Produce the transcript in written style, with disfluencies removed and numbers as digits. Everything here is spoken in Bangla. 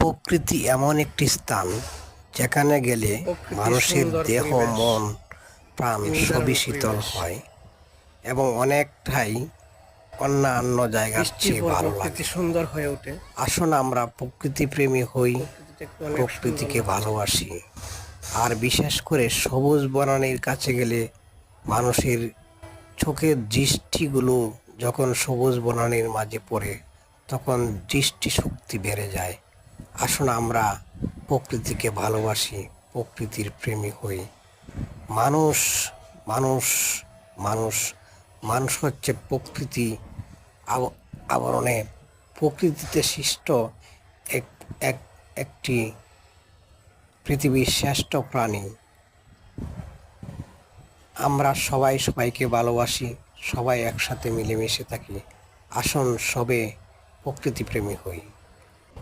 প্রকৃতি এমন একটি স্থান যেখানে গেলে প্রকৃতির মানুষের সুন্দর দেহ, পরিবেশ, মন, প্রাণ নিদারুণ সবই শীতল পরিবেশ। হয় এবং অনেকটাই অন্যান্য জায়গার বৃষ্টির চেয়ে পর ভালো প্রকৃতি লাগে। সুন্দর হয়ে ওঠে। আসুন আমরা প্রকৃতিপ্রেমী হই, প্রকৃতিটাকে অনেক সুন্দর প্রকৃতিকে লাগে। ভালোবাসি। আর বিশেষ করে সবুজ বনানীর কাছে গেলে মানুষের চোখের দৃষ্টিগুলো যখন সবুজ বনানীর মাঝে পড়ে তখন দৃষ্টিশক্তি বেড়ে যায়। আসুন আমরা প্রকৃতিকে ভালোবাসি, প্রকৃতির প্রেমী হই। মানুষ মানুষ মানুষ মানুষ হচ্ছে প্রকৃতি আবরণে প্রকৃতিতে সৃষ্ট এক এক একটি পৃথিবীর শ্রেষ্ঠ প্রাণী। আমরা সবাই সবাইকে ভালোবাসি, সবাই একসাথে মিলেমিশে থাকি। আসুন সবে প্রকৃতিপ্রেমী হই।